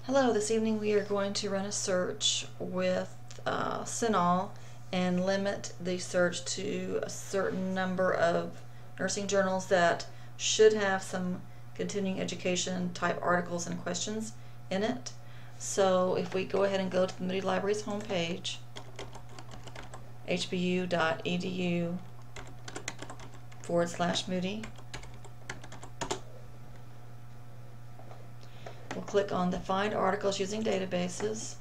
Hello, this evening we are going to run a search with CINAHL and limit the search to a certain number of nursing journals that should have some continuing education type articles and questions in it. So if we go ahead and go to the Moody Library's homepage, hbu.edu/Moody, we'll click on the Find Articles Using Databases,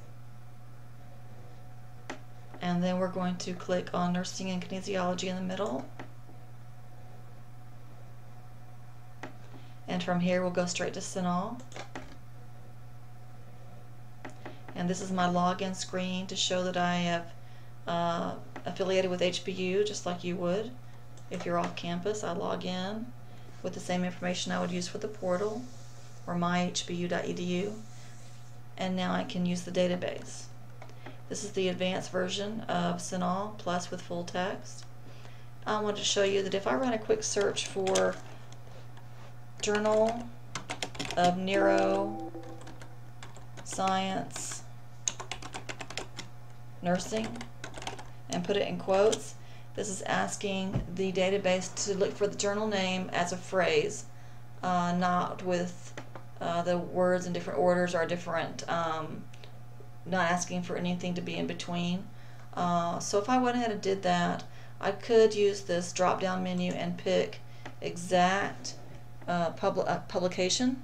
and then we're going to click on Nursing and Kinesiology in the middle. And from here we'll go straight to CINAHL. And this is my login screen to show that I have affiliated with HBU, just like you would if you're off campus. I log in with the same information I would use for the portal, or myhbu.edu, and now I can use the database. This is the advanced version of CINAHL Plus with full text. I want to show you that if I run a quick search for Journal of Neuroscience Nursing and put it in quotes, this is asking the database to look for the journal name as a phrase, not with the words in different orders or different, not asking for anything to be in between. So if I went ahead and did that, I could use this drop down menu and pick exact publication,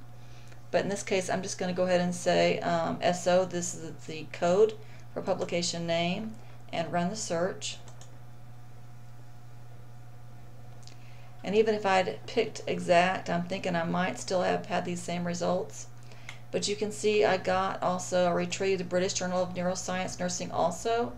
but in this case I'm just going to go ahead and say SO, this is the code for publication name, and run the search. And even if I'd picked exact, I'm thinking I might still have had these same results. But you can see I got also a retrieved the British Journal of Neuroscience Nursing also,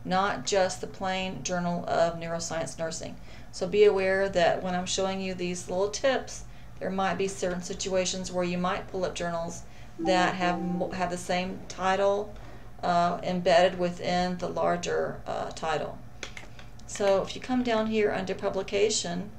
not just the plain Journal of Neuroscience Nursing. So be aware that when I'm showing you these little tips, there might be certain situations where you might pull up journals that have the same title embedded within the larger title. So if you come down here under publication,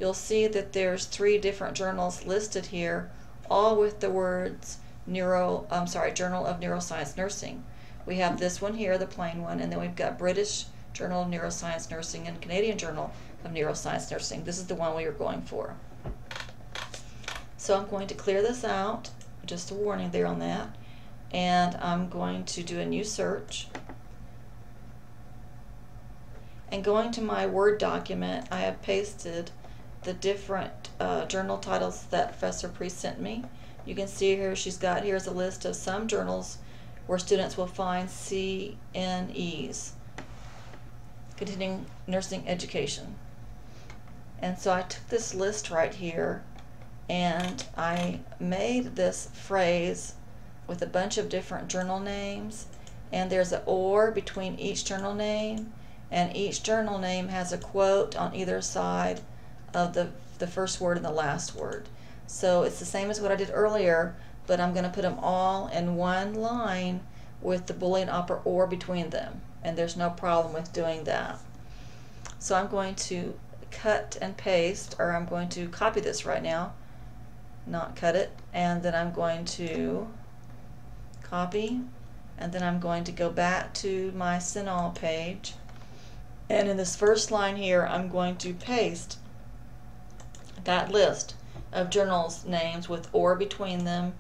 you'll see that there's 3 different journals listed here, all with the words Journal of Neuroscience Nursing. We have this one here, the plain one, and then we've got British Journal of Neuroscience Nursing and Canadian Journal of Neuroscience Nursing. This is the one we are going for. So I'm going to clear this out, just a warning there on that, and I'm going to do a new search. And going to my Word document, I have pasted the different journal titles that Professor Pre sent me. You can see here here's a list of some journals where students will find CNEs, Continuing Nursing Education. And so I took this list right here and I made this phrase with a bunch of different journal names, and there's an or between each journal name, and each journal name has a quote on either side of the first word and the last word. So it's the same as what I did earlier, but I'm going to put them all in one line with the Boolean operator or between them, and there's no problem with doing that. So I'm going to cut and paste, or I'm going to copy this right now, not cut it, and then I'm going to copy, and then I'm going to go back to my CINAHL page, and in this first line here I'm going to paste that list of journals names with or between them,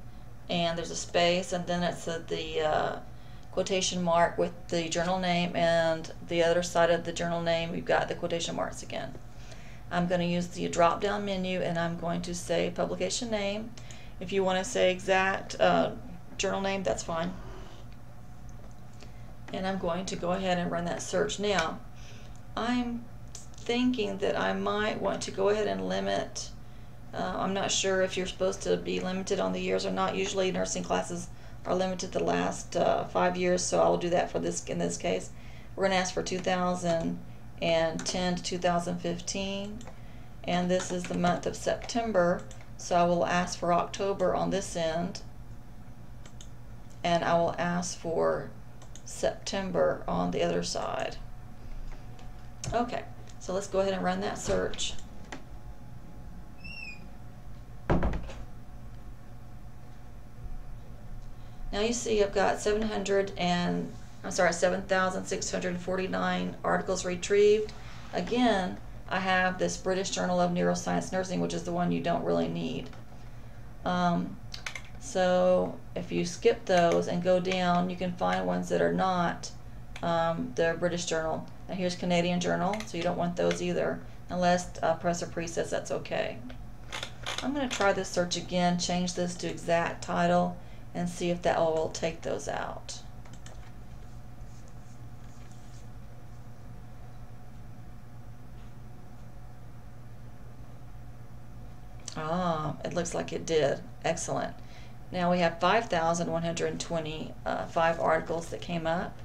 and there's a space, and then it's the quotation mark with the journal name, and the other side of the journal name we've got the quotation marks again. I'm going to use the drop down menu and I'm going to say publication name. If you want to say exact journal name, that's fine. And I'm going to go ahead and run that search. Now I'm thinking that I might want to go ahead and limit, I'm not sure if you're supposed to be limited on the years or not. Usually nursing classes are limited the last 5 years, so I'll do that for this. In this case we're going to ask for 2010 to 2015, and this is the month of September, so I will ask for October on this end, and I will ask for September on the other side. Okay, so let's go ahead and run that search. Now you see I've got 7,649 articles retrieved. Again, I have this British Journal of Neuroscience Nursing, which is the one you don't really need. So if you skip those and go down, you can find ones that are not the British Journal. Now here's Canadian Journal, so you don't want those either, unless Professor Pre says that's okay. I'm going to try this search again, change this to exact title, and see if that will take those out. Ah, it looks like it did. Excellent. Now we have 5,125 articles that came up,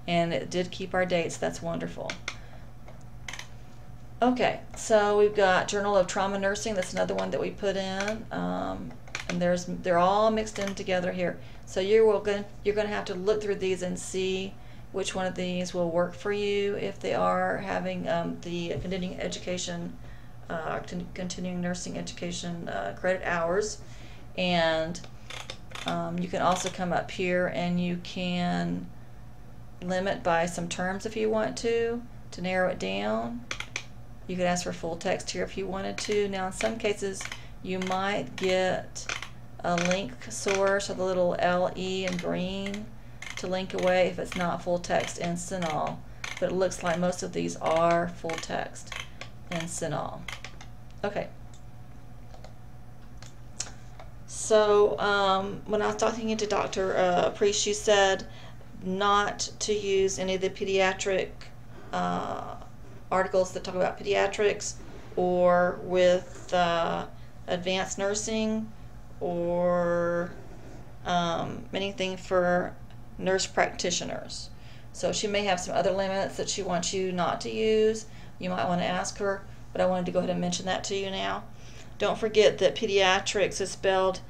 and it did keep our dates. That's wonderful. Okay, so we've got Journal of Trauma Nursing. That's another one that we put in, and they're all mixed in together here. So you're going to have to look through these and see which one of these will work for you if they are having the continuing education, continuing nursing education credit hours. And you can also come up here and you can limit by some terms if you want to narrow it down. You could ask for full text here if you wanted to. Now in some cases you might get a link source or the little LE in green to link away if it's not full text in CINAHL, but it looks like most of these are full text in CINAHL. Okay. So when I was talking to Dr. Priest, she said not to use any of the pediatric articles that talk about pediatrics, or with advanced nursing, or anything for nurse practitioners. So she may have some other limits that she wants you not to use. You might want to ask her, but I wanted to go ahead and mention that to you now. Don't forget that pediatrics is spelled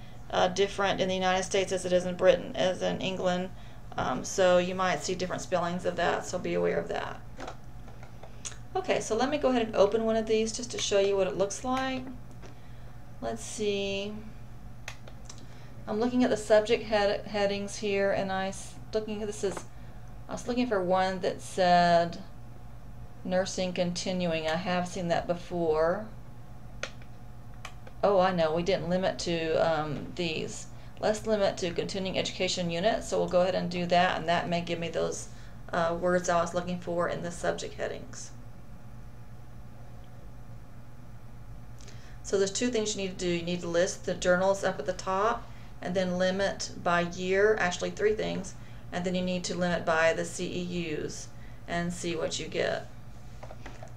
different in the United States as it is in Britain, as in England. So you might see different spellings of that, so be aware of that. Okay, so let me go ahead and open one of these just to show you what it looks like. Let's see. I'm looking at the subject headings here, and I was looking for one that said nursing continuing. I have seen that before. Oh, I know, we didn't limit to these. Let's limit to continuing education unit, so we'll go ahead and do that, and that may give me those words I was looking for in the subject headings. So there's two things you need to do. You need to list the journals up at the top, and then limit by year, actually three things, and then you need to limit by the CEUs and see what you get.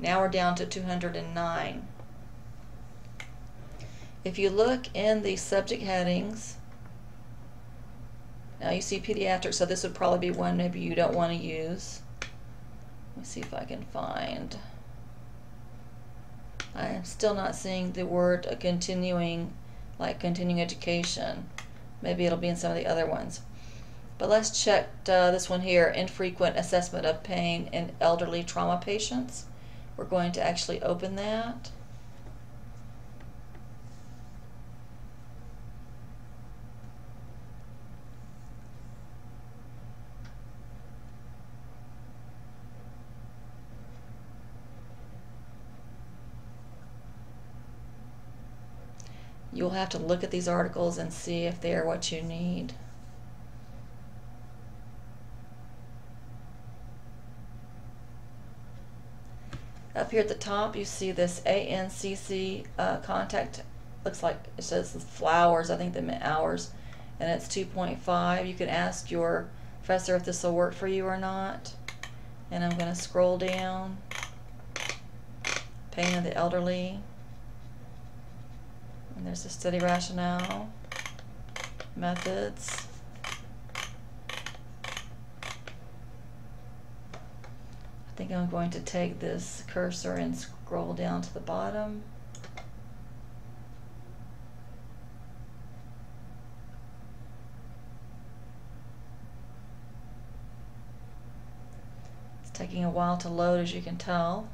Now we're down to 209. If you look in the subject headings, now you see pediatrics, so this would probably be one maybe you don't want to use. Let me see if I can find. I'm still not seeing the word continuing, like continuing education. Maybe it'll be in some of the other ones. But let's check this one here, infrequent assessment of pain in elderly trauma patients. We're going to actually open that. You'll have to look at these articles and see if they are what you need. Up here at the top you see this ANCC contact, looks like it says flowers, I think they meant hours, and it's 2.5. You can ask your professor if this will work for you or not. And I'm going to scroll down. Pain of the elderly. And there's the study rationale, methods. I think I'm going to take this cursor and scroll down to the bottom. It's taking a while to load, as you can tell.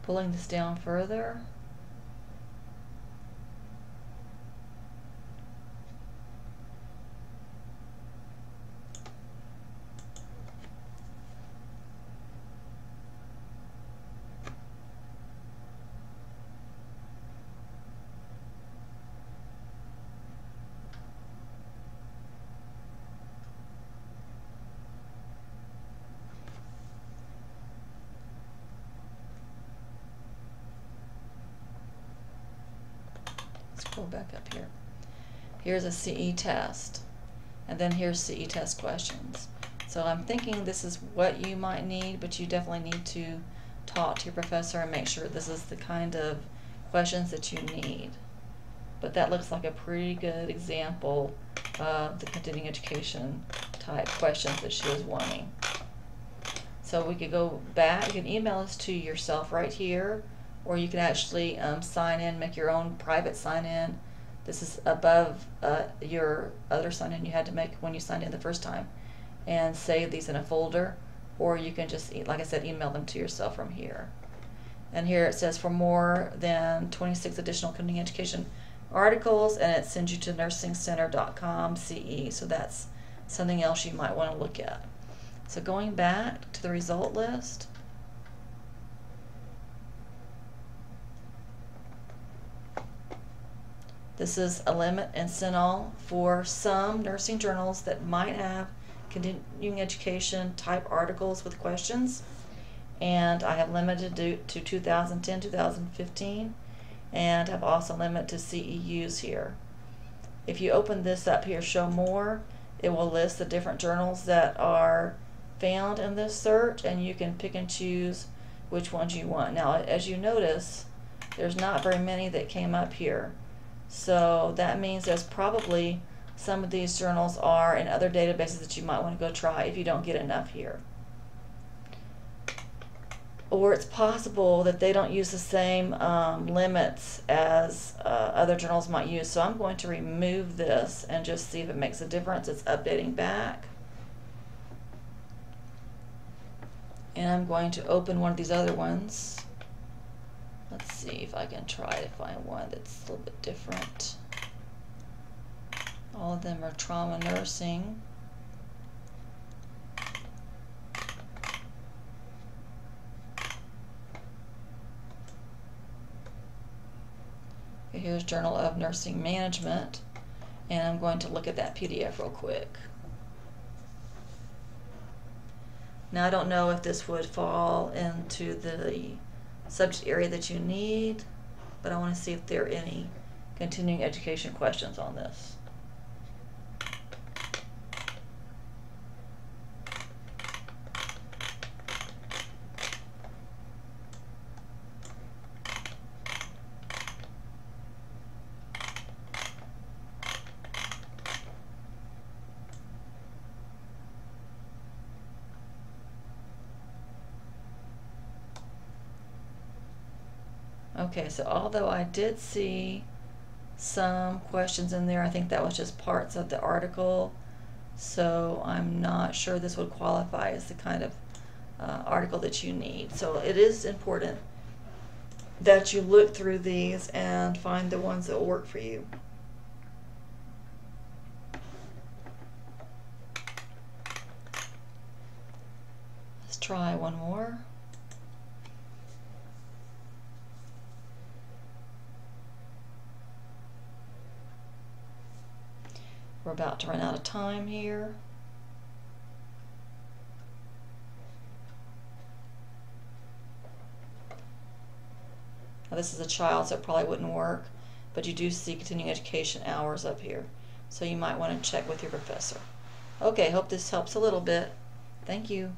Pulling this down further. Scroll back up here. Here's a CE test, and then here's CE test questions. So I'm thinking this is what you might need, but you definitely need to talk to your professor and make sure this is the kind of questions that you need. But that looks like a pretty good example of the continuing education type questions that she was wanting. So we could go back, you can email this to yourself right here, or you can actually sign in, make your own private sign in. This is above your other sign in you had to make when you signed in the first time, and save these in a folder, or you can just, like I said, email them to yourself from here. And here it says for more than 26 additional continuing education articles, and it sends you to nursingcenter.com CE. So that's something else you might want to look at. So going back to the result list, this is a limit in CINAHL for some nursing journals that might have continuing education type articles with questions, and I have limited to 2010, 2015, and have also limited to CEUs here. If you open this up here, show more, it will list the different journals that are found in this search, and you can pick and choose which ones you want. Now, as you notice, there's not very many that came up here. So that means there's probably some of these journals are in other databases that you might want to go try if you don't get enough here. Or it's possible that they don't use the same limits as other journals might use. So I'm going to remove this and just see if it makes a difference. It's updating back. And I'm going to open one of these other ones. Let's see if I can try to find one that's a little bit different. All of them are trauma nursing. Okay, here's Journal of Nursing Management, and I'm going to look at that PDF real quick. Now I don't know if this would fall into the subject area that you need, but I want to see if there are any continuing education questions on this. Okay, so although I did see some questions in there, I think that was just parts of the article, so I'm not sure this would qualify as the kind of article that you need. So it is important that you look through these and find the ones that will work for you. Let's try one more. We're about to run out of time here. Now this is a child, so it probably wouldn't work, but you do see continuing education hours up here. So you might want to check with your professor. Okay, hope this helps a little bit. Thank you.